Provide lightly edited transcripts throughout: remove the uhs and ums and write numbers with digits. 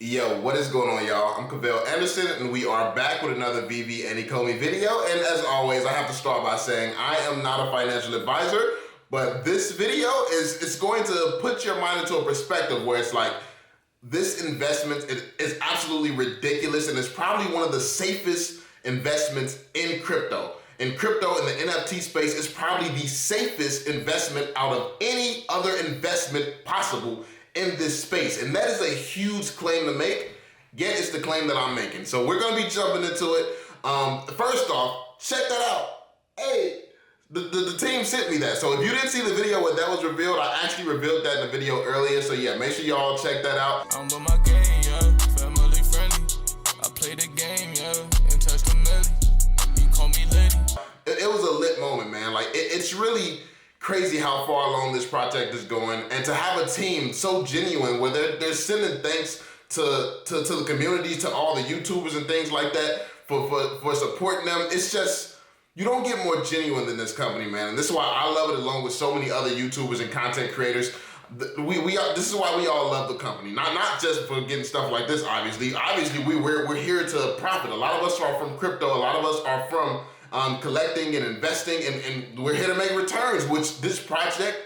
Yo, what is going on, y'all? I'm Cavell Anderson, and we are back with another VeVe Ecomi video. And as always, I have to start by saying I am not a financial advisor, but this video is going to put your mind into a perspective where it's like, this investment is absolutely ridiculous, and it's probably one of the safest investments in crypto. In crypto, in the NFT space, it's probably the safest investment out of any other investment possible in this space. And that is a huge claim to make, yet it's the claim that I'm making. So we're gonna be jumping into it. First off, check that out. Hey, the team sent me that. So if you didn't see the video where that was revealed, I actually revealed that in the video earlier. So yeah, make sure y'all check that out. I'm with my game, yeah, family friendly. I play the game, yeah, and touch the melody. You call me lady. It was a lit moment, man. Like it's really crazy how far along this project is going, and to have a team so genuine where they're sending thanks to the community, to all the YouTubers and things like that for supporting them. It's just, you don't get more genuine than this company, man. And this is why I love it, along with so many other YouTubers and content creators. This is why we all love the company. Not just for getting stuff like this, obviously. Obviously, we're here to profit. A lot of us are from crypto. A lot of us are from collecting and investing, and we're here to make returns, which this project,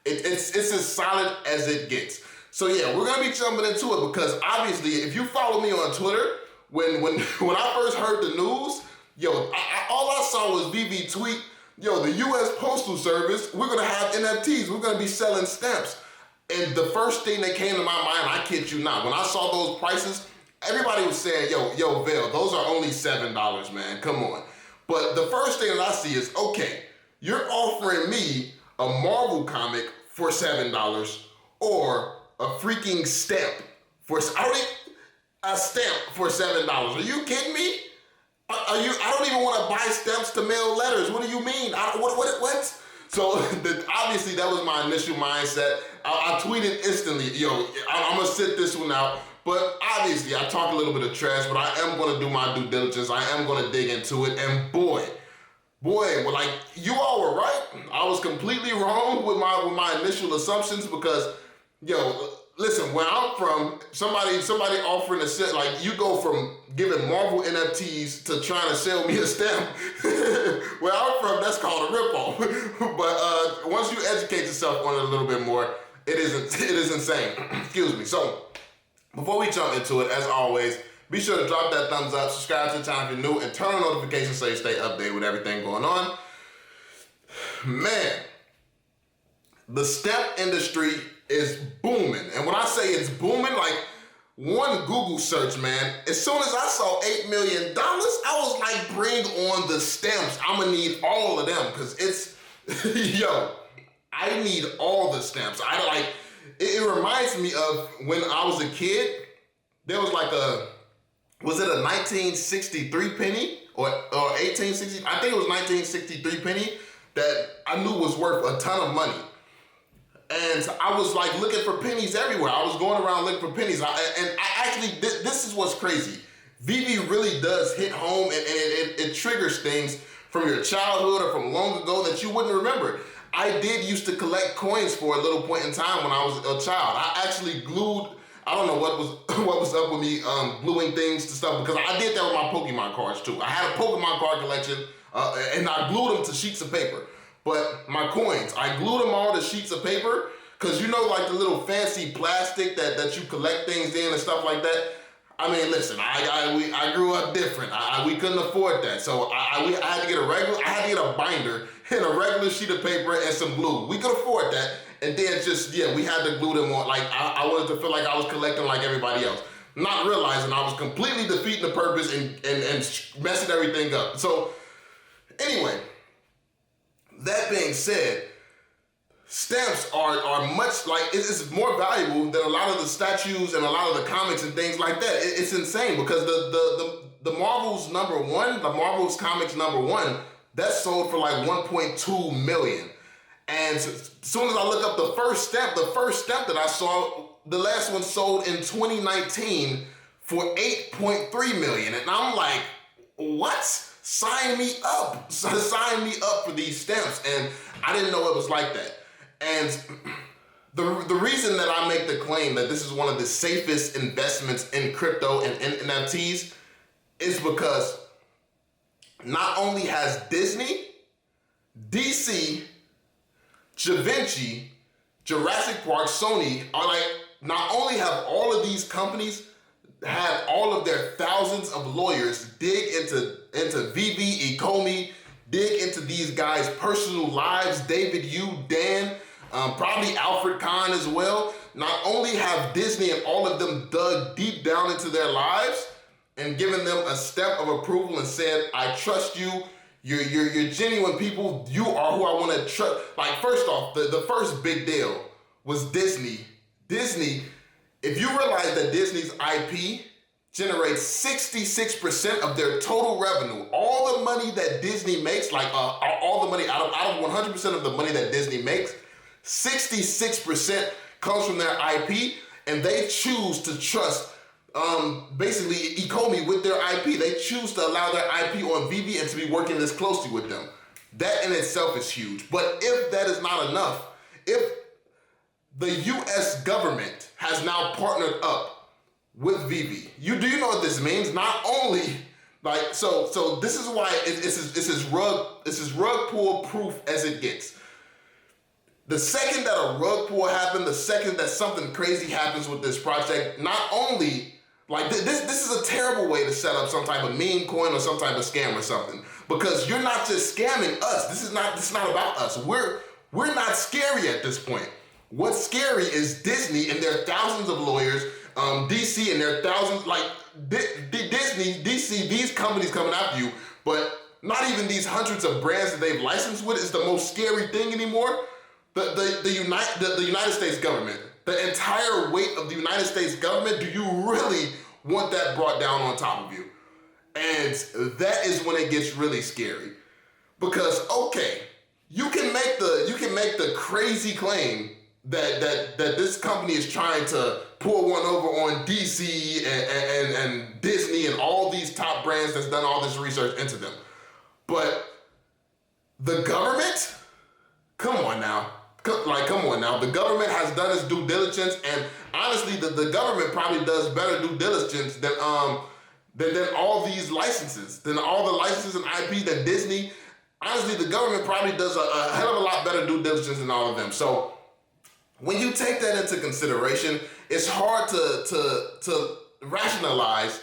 it's as solid as it gets. So yeah, we're gonna be jumping into it because obviously, if you follow me on Twitter, when I first heard the news, all I saw was VeVe tweet, the US Postal Service, we're gonna have NFTs, we're gonna be selling stamps. And the first thing that came to my mind, I kid you not, when I saw those prices, everybody was saying, yo, Vail, those are only $7, man, come on. But the first thing that I see is, okay, you're offering me a Marvel comic for $7 or a freaking stamp for a stamp for $7. Are you kidding me? I don't even want to buy stamps to mail letters. What do you mean? What? So obviously that was my initial mindset. I tweeted instantly, I'm gonna sit this one out. But obviously, I talk a little bit of trash, but I am going to do my due diligence. I am going to dig into it. And boy, well, like, you all were right. I was completely wrong with my initial assumptions because, listen, where I'm from, somebody offering to sell, like, you go from giving Marvel NFTs to trying to sell me a stamp. Where I'm from, that's called a ripoff. But once you educate yourself on it a little bit more, it is insane. Excuse me. So, before we jump into it, as always, be sure to drop that thumbs up, subscribe to the channel if you're new, and turn on notifications so you stay updated with everything going on. Man, the stamp industry is booming. And when I say it's booming, like, one Google search, man, as soon as I saw $8 million, I was like, bring on the stamps. I'm gonna need all of them, because it's, I need all the stamps. It reminds me of when I was a kid, there was like was it a 1963 penny or 1860? I think it was 1963 penny that I knew was worth a ton of money. And I was like looking for pennies everywhere. I was going around looking for pennies. This is what's crazy. VeVe really does hit home, and it triggers things from your childhood or from long ago that you wouldn't remember. I did used to collect coins for a little point in time when I was a child. I actually glued, I don't know what was up with me gluing things to stuff, because I did that with my Pokemon cards too. I had a Pokemon card collection and I glued them to sheets of paper. But my coins, I glued them all to sheets of paper, because like the little fancy plastic that you collect things in and stuff like that. I mean, listen, I grew up different. We couldn't afford that. So I had to get a binder and a regular sheet of paper and some glue. We could afford that. And then we had to glue them on. Like, I wanted to feel like I was collecting like everybody else. Not realizing I was completely defeating the purpose and messing everything up. So anyway, that being said, stamps are much like, it's more valuable than a lot of the statues and a lot of the comics and things like that. It's insane, because the Marvel's Marvel's comics #1, that's sold for like 1.2 million. And as soon as I look up the first stamp that I saw, the last one sold in 2019 for 8.3 million. And I'm like, what? Sign me up. Sign me up for these stamps. And I didn't know it was like that. And the reason that I make the claim that this is one of the safest investments in crypto and NFTs is because not only has Disney, DC, Da Vinci, Jurassic Park, Sony are like, not only have all of these companies had all of their thousands of lawyers dig into VeVe Ecomi, dig into these guys' personal lives, David Yu, Dan, probably Alfred Kahn as well. Not only have Disney and all of them dug deep down into their lives and given them a step of approval and said, I trust you, you're genuine people, you are who I want to trust. Like, first off, the first big deal was Disney. Disney, if you realize that Disney's IP generates 66% of their total revenue, all the money that Disney makes, like all the money out of 100% of the money that Disney makes, 66% comes from their IP, and they choose to trust basically Ecomi with their IP. They choose to allow their IP on VeVe and to be working this closely with them. That in itself is huge. But if that is not enough, if the US government has now partnered up with VeVe, do you know what this means? Not only like so this is why it's as rug pull proof as it gets. The second that a rug pull happened, the second that something crazy happens with this project, not only like this is a terrible way to set up some type of meme coin or some type of scam or something, because you're not just scamming us. This is not about us. We're not scary at this point. What's scary is Disney and their thousands of lawyers, DC and their thousands, like Disney, DC, these companies coming after you, but not even these hundreds of brands that they've licensed with is the most scary thing anymore. The United States government, the entire weight of the United States government, do you really want that brought down on top of you? And that is when it gets really scary. Because, okay, you can make the crazy claim that this company is trying to pull one over on DC and Disney and all these top brands that's done all this research into them. But the government? Come on now. The government has done its due diligence, and honestly, the government probably does better due diligence than all these licenses, than all the licenses and IP than Disney. Honestly, the government probably does a hell of a lot better due diligence than all of them. So when you take that into consideration, it's hard to rationalize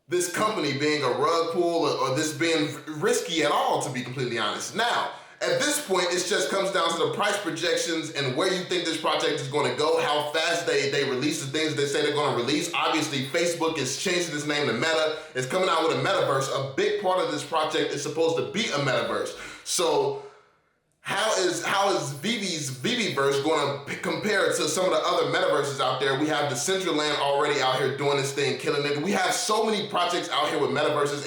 this company being a rug pull or this being risky at all, to be completely honest. Now, at this point, it just comes down to the price projections and where you think this project is going to go, how fast they release the things they say they're going to release. Obviously, Facebook is changing its name to Meta. It's coming out with a metaverse. A big part of this project is supposed to be a metaverse. So how is VeVe's VeVeverse going to compare to some of the other metaverses out there? We have Decentraland already out here doing this thing, killing it. We have so many projects out here with metaverses,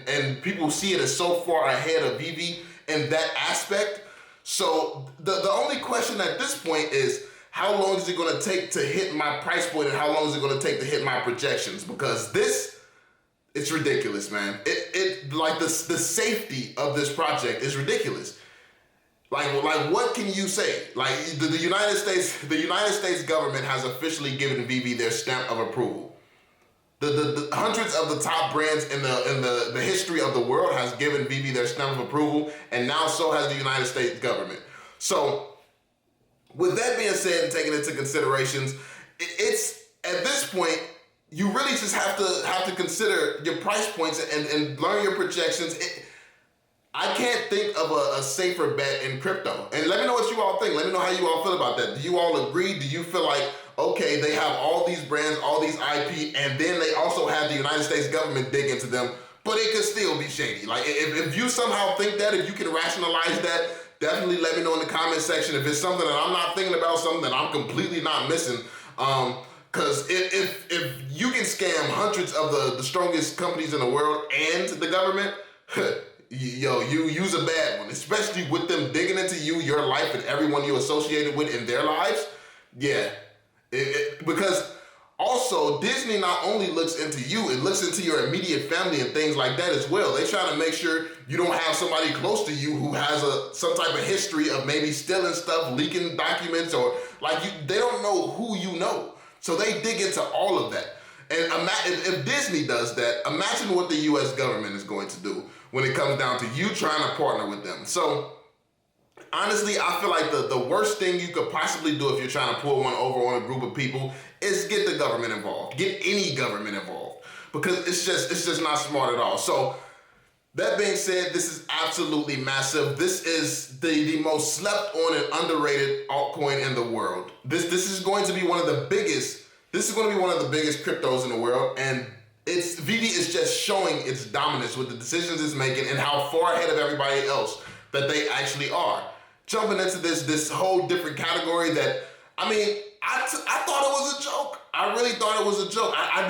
and people see it as so far ahead of VeVe in that aspect. So the only question at this point is, how long is it going to take to hit my price point, and how long is it going to take to hit my projections? Because it's ridiculous, man. It like the safety of this project is ridiculous. Like what can you say? Like the United States government has officially given VeVe their stamp of approval. The hundreds of the top brands in the history of the world has given VeVe their stamp of approval, and now so has the United States government. So with that being said and taken into considerations, it's at this point you really just have to consider your price points and learn your projections. I can't think of a safer bet in crypto. And let me know what you all think. Let me know how you all feel about that. Do you all agree? Do you feel like, okay, they have all these brands, all these IP, and then they also have the United States government dig into them, but it could still be shady? Like, if you somehow think that, if you can rationalize that, definitely let me know in the comment section. If it's something that I'm not thinking about, something that I'm completely not missing. Because if you can scam hundreds of the strongest companies in the world and the government, you use a bad one, especially with them digging into you, your life, and everyone you associated with in their lives. Yeah, because also Disney not only looks into you, it looks into your immediate family and things like that as well. They try to make sure you don't have somebody close to you who has some type of history of maybe stealing stuff, leaking documents, or they don't know who you know. So they dig into all of that. And if Disney does that, imagine what the U.S. government is going to do when it comes down to you trying to partner with them. So honestly, I feel like the worst thing you could possibly do if you're trying to pull one over on a group of people is get the government involved. Get any government involved, because it's just not smart at all. So that being said, this is absolutely massive. This is the most slept on and underrated altcoin in the world. This is going to be one of the biggest. This is going to be one of the biggest cryptos in the world, and VeVe is just showing its dominance with the decisions it's making and how far ahead of everybody else that they actually are. Jumping into this whole different category that, I mean, I thought it was a joke. I really thought it was a joke. I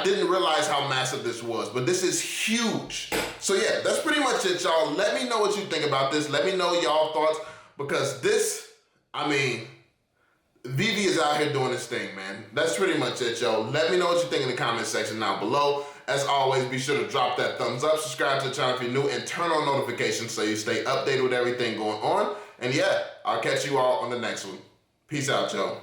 didn't realize how massive this was, but this is huge. So yeah, that's pretty much it, y'all. Let me know what you think about this. Let me know y'all thoughts, because this, I mean, VeVe is out here doing this thing, man. That's pretty much it, y'all. Let me know what you think in the comment section down below. As always, be sure to drop that thumbs up, subscribe to the channel if you're new, and turn on notifications so you stay updated with everything going on. And yeah, I'll catch you all on the next one. Peace out, y'all.